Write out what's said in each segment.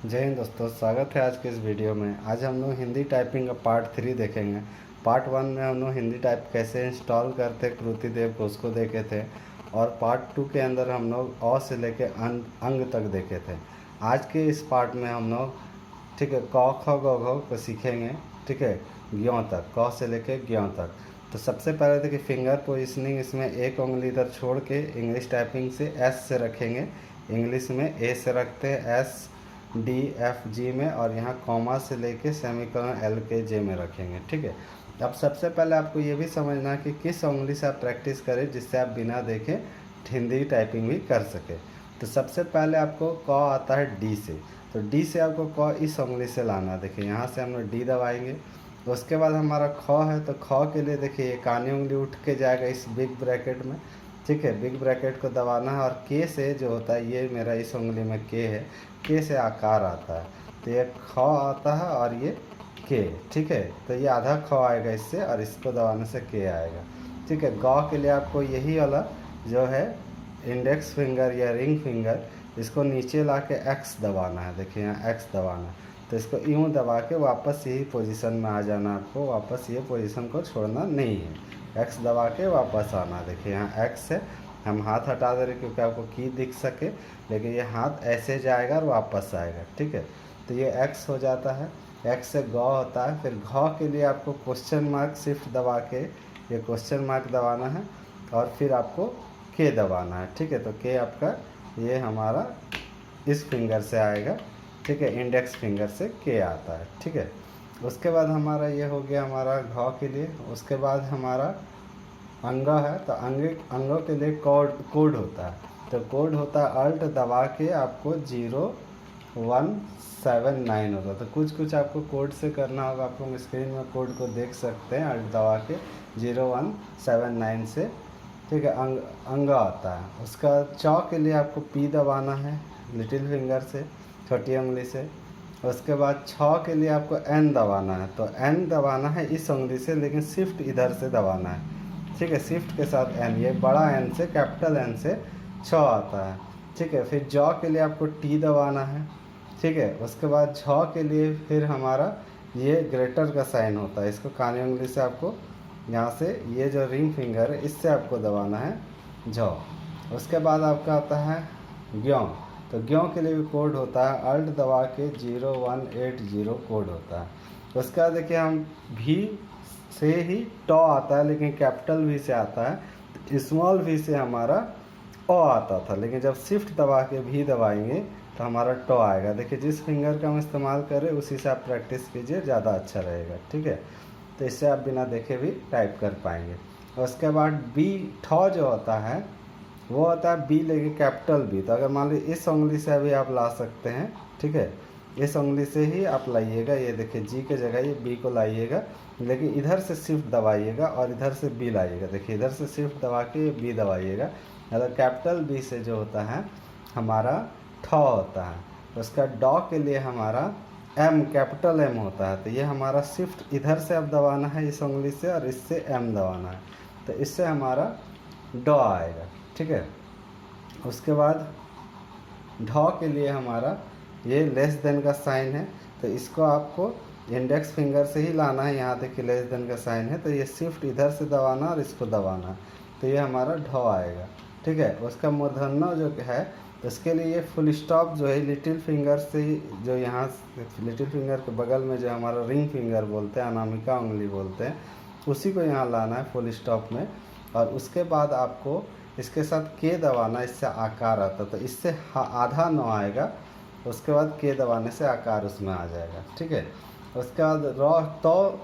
जय हिंद दोस्तों, स्वागत है आज के इस वीडियो में। आज हम लोग हिंदी टाइपिंग का पार्ट 3 देखेंगे। पार्ट 1 में हम लोग हिंदी टाइप कैसे इंस्टॉल करते कृति देव को उसको देखे थे, और पार्ट 2 के अंदर हम लोग अ से लेके अंग तक देखे थे। आज के इस पार्ट में हम लोग ठीक है क ख ग घ को सीखेंगे, ठीक है ज्ञ तक, क से लेके ज्ञ तक। तो सबसे पहले देखिए फिंगर पोजिशनिंग, इसमें एक उंगली इधर छोड़ के इंग्लिश टाइपिंग से एस से रखेंगे, इंग्लिश में ए से रखते हैं एस डी एफ जी में, और यहाँ कॉमा से लेके सेमीकोलन एल के जे में रखेंगे, ठीक है। अब सबसे पहले आपको ये भी समझना है कि किस उंगली से आप प्रैक्टिस करें जिससे आप बिना देखे हिंदी टाइपिंग भी कर सके। तो सबसे पहले आपको क आता है डी से, तो डी से आपको क इस उंगली से लाना। देखिए यहाँ से हम लोग डी दबाएंगे, उसके बाद हमारा ख है, तो ख के लिए देखिए ये कानी उंगली उठ के जाएगा इस बिग ब्रैकेट में, ठीक है। बिग ब्रैकेट को दबाना है, और के से जो होता है, ये मेरा इस उंगली में के है, के से आकार आता है, तो ये ख आता है और ये के, ठीक है। तो ये आधा ख आएगा इससे, और इसको दबाने से के आएगा, ठीक है। ग के लिए आपको यही वाला जो है इंडेक्स फिंगर या रिंग फिंगर, इसको नीचे ला के एक्स दबाना है। देखिए यहाँ एक्स दबाना है, तो इसको यूँ दबा के वापस यही पोजीशन में आ जाना, आपको वापस ये पोजीशन को छोड़ना नहीं है। एक्स दबा के वापस आना। देखिए यहाँ एक्स है, हम हाथ हटा दे रहे क्योंकि आपको की दिख सके, लेकिन ये हाथ ऐसे जाएगा और वापस आएगा, ठीक है। तो ये एक्स हो जाता है, एक्स से ग होता है। फिर घ के लिए आपको क्वेश्चन मार्क शिफ्ट दबा के ये क्वेश्चन मार्क दबाना है, और फिर आपको के दबाना है, ठीक है। तो के आपका ये हमारा इस फिंगर से आएगा, ठीक है, इंडेक्स फिंगर से के आता है, ठीक है। उसके बाद हमारा ये हो गया हमारा घ के लिए। उसके बाद हमारा अंग है, तो अंगों के लिए कोड होता है, तो कोड होता है अल्ट दबा के आपको 0179 होता है। तो कुछ आपको कोड से करना होगा, आप लोग स्क्रीन में कोड को देख सकते हैं, अल्ट दबा के 0179 से, ठीक है। अंग आता है। उसका चौ के लिए आपको पी दबाना है लिटिल फिंगर से, छोटी उंगली से। उसके बाद छ के लिए आपको एन दबाना है, तो एन दबाना है इस उंगली से, लेकिन शिफ्ट इधर से दबाना है, ठीक है। शिफ्ट के साथ एन, ये बड़ा एन से, कैपिटल एन से छ आता है, ठीक है। फिर जॉ के लिए आपको टी दबाना है, ठीक है। उसके बाद झ के लिए फिर हमारा ये ग्रेटर का साइन होता है, इसको कानी उंगली से आपको यहाँ से ये जो रिंग फिंगर है इससे आपको दबाना है झ। उसके बाद आपका आता है ज्ञ, तो ज्ञ के लिए भी कोड होता है अल्ट दबा के 0180 कोड होता है। उसके बाद देखिए हम भी से ही टॉ आता है, लेकिन कैपिटल वी से आता है। स्मॉल वी से हमारा ओ आता था, लेकिन जब शिफ्ट दबा के भी दबाएंगे तो हमारा टॉ आएगा। देखिए जिस फिंगर का हम इस्तेमाल करें उसी से आप प्रैक्टिस कीजिए, ज़्यादा अच्छा रहेगा, ठीक है। तो इससे आप बिना देखे भी टाइप कर पाएंगे। उसके बाद बी ठॉ जो होता है वो होता है बी, लेकिन कैपिटल बी। तो अगर मान लीजिए इस उंगली से अभी आप ला सकते हैं, ठीक है, इस उंगली से ही आप लाइएगा। ये देखिए जी के जगह ये बी को लाइएगा, लेकिन इधर से शिफ्ट दबाइएगा और इधर से बी लाइएगा। देखिए इधर से शिफ्ट दबा के ये बी दबाइएगा। अगर कैपिटल बी से जो होता है हमारा ठॉ होता है। उसका डॉ के लिए हमारा एम, कैपिटल एम होता है, तो ये हमारा शिफ्ट इधर से अब दबाना है इस उंगली से, और इससे एम दबाना है, तो इससे हमारा डॉ आएगा, ठीक है। उसके बाद ढॉ के लिए हमारा ये लेस देन का साइन है, तो इसको आपको इंडेक्स फिंगर से ही लाना है। यहाँ देखिए लेस देन का साइन है, तो ये शिफ्ट इधर से दबाना और इसको दबाना, तो ये हमारा ढॉ आएगा, ठीक है। उसका मूर्धन्य जो है, तो इसके लिए ये फुल स्टॉप जो है लिटिल फिंगर से ही, जो यहाँ लिटिल फिंगर के बगल में जो हमारा रिंग फिंगर बोलते हैं, अनामिका उंगली बोलते हैं, उसी को यहाँ लाना है फुल स्टॉप में। और उसके बाद आपको इसके साथ के दबाना, इससे आकार आता, तो इससे आधा नौ आएगा। उसके बाद के दबाने से आकार उसमें आ जाएगा, ठीक है। उसके बाद रॉ तो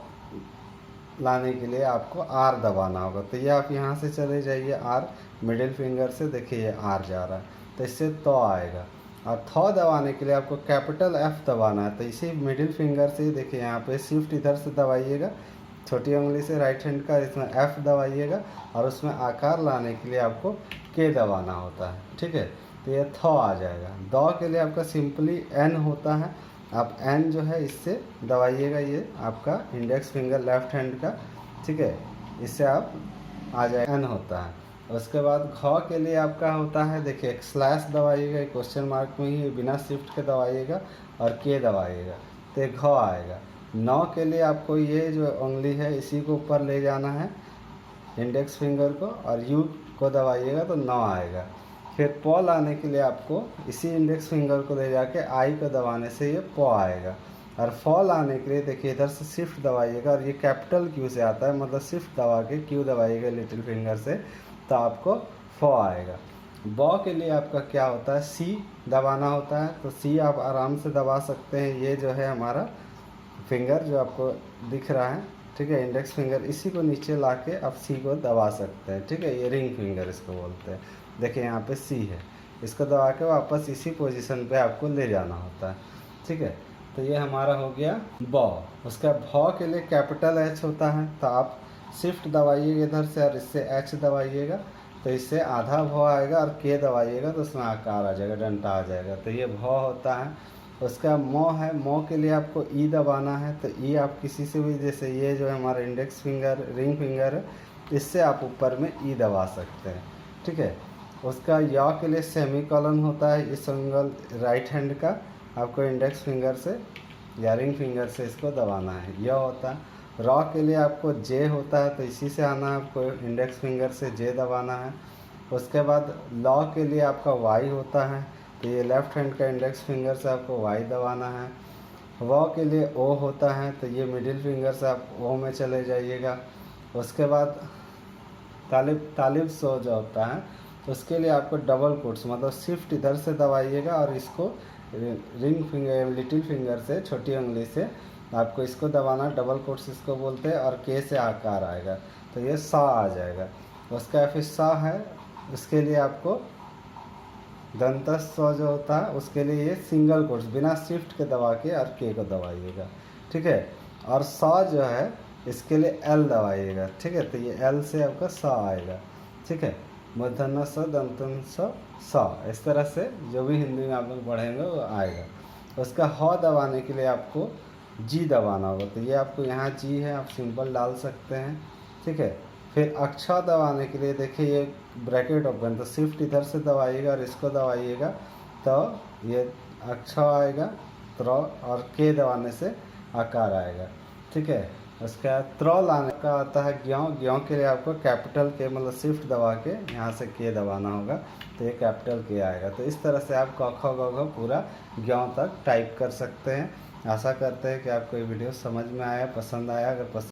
लाने के लिए आपको आर दबाना होगा, तो ये आप यहाँ से चले जाइए आर, मिडिल फिंगर से देखिए ये आर जा रहा है, तो इससे तो आएगा। और थॉ दबाने के लिए आपको कैपिटल एफ दबाना है, तो इसी मिडिल फिंगर से देखिए यहाँ पे शिफ्ट इधर से दबाइएगा छोटी उंगली से राइट हैंड का, इसमें एफ दबाइएगा, और उसमें आकार लाने के लिए आपको के दबाना होता है, ठीक है। तो ये थॉ आ जाएगा। दौ के लिए आपका सिंपली एन होता है, आप एन जो है इससे दबाइएगा, ये आपका इंडेक्स फिंगर लेफ्ट हैंड का, ठीक है, इससे आप आ जाए एन होता है। उसके बाद घ के लिए आपका होता है, देखिए एक स्लैश दबाइएगा, क्वेश्चन मार्क में ही बिना शिफ्ट के दबाइएगा और के दबाइएगा तो एक घ आएगा। नौ के लिए आपको ये जो उंगली है इसी को ऊपर ले जाना है, इंडेक्स फिंगर को, और यू को दबाइएगा तो 9 आएगा। फिर प लाने के लिए आपको इसी इंडेक्स फिंगर को ले जाके आई को दबाने से ये प आएगा। और फ लाने के लिए देखिए इधर से शिफ्ट दबाइएगा, और ये कैपिटल क्यू से आता है, मतलब शिफ्ट दबा के क्यू दबाइएगा लिटिल फिंगर से तो आपको फ आएगा। ब के लिए आपका क्या होता है, सी दबाना होता है, तो सी आप आराम से दबा सकते हैं। ये जो है हमारा फिंगर जो आपको दिख रहा है, ठीक है, इंडेक्स फिंगर, इसी को नीचे ला के आप सी को दबा सकते हैं, ठीक है, ये रिंग फिंगर इसको बोलते हैं। देखिए यहाँ पे सी है, इसको दबा के वापस इसी पोजीशन पे आपको ले जाना होता है, ठीक है। तो ये हमारा हो गया ब। उसका भ के लिए कैपिटल एच होता है, तो आप शिफ्ट दबाइएगा इधर से और इससे एच दबाइएगा तो इससे आधा भ आएगा, और के दबाइएगा तो उसमें आकार आ जाएगा, डंटा आ जाएगा, तो ये भ होता है। उसका म है, म के लिए आपको ई दबाना है, तो ई आप किसी से भी, जैसे ये जो है हमारा इंडेक्स फिंगर रिंग फिंगर है, इससे आप ऊपर में ई दबा सकते हैं, ठीक है। उसका या के लिए सेमी कॉलन होता है, इस एंगल राइट हैंड का आपको इंडेक्स फिंगर से या रिंग फिंगर से इसको दबाना है, यह होता है। रॉ के लिए आपको जे होता है, तो इसी से आना है, आपको इंडेक्स फिंगर से जे दबाना है। उसके बाद लॉ के लिए आपका वाई होता है, तो ये लेफ्ट हैंड का इंडेक्स फिंगर से आपको वाई दबाना है। व के लिए ओ होता है, तो ये मिडिल फिंगर से आप ओ में चले जाइएगा। उसके बाद तालिब सो जो होता है, तो उसके लिए आपको डबल कोट्स, मतलब शिफ्ट इधर से दबाइएगा और इसको रिंग फिंगर लिटिल फिंगर से, छोटी उंगली से आपको इसको दबाना, डबल कोट्स इसको बोलते हैं, और के से आकार आएगा तो ये सा आ जाएगा। उसका फिर सा है, उसके लिए आपको दंतस स जो होता है उसके लिए ये सिंगल कोट्स बिना शिफ्ट के दबा के और के को दबाइएगा, ठीक है। और सा जो है इसके लिए एल दबाइएगा, ठीक है, तो ये एल से आपका सा आएगा, ठीक है। मूर्धन्य स दंतन सा, इस तरह से जो भी हिंदी में आप लोग पढ़ेंगे वो आएगा। उसका ह दबाने के लिए आपको जी दबाना होगा, तो ये आपको यहाँ जी है, आप सिंपल डाल सकते हैं, ठीक है। फिर अक्षा दबाने के लिए देखिए ये ब्रैकेट ओपन, तो शिफ्ट इधर से दबाइएगा और इसको दबाइएगा तो ये अक्षा आएगा, और के दबाने से आकार आएगा, ठीक है। उसके बाद लाने का आता है ज्ञ। ज्ञ के लिए आपको कैपिटल के, मतलब शिफ्ट दबा के यहाँ से के दबाना होगा तो ये कैपिटल के आएगा। तो इस तरह से आप क ख ग घ पूरा ज्ञ तक टाइप कर सकते हैं। आशा करते हैं कि आपको ये वीडियो समझ में आया, पसंद आया। अगर पसंद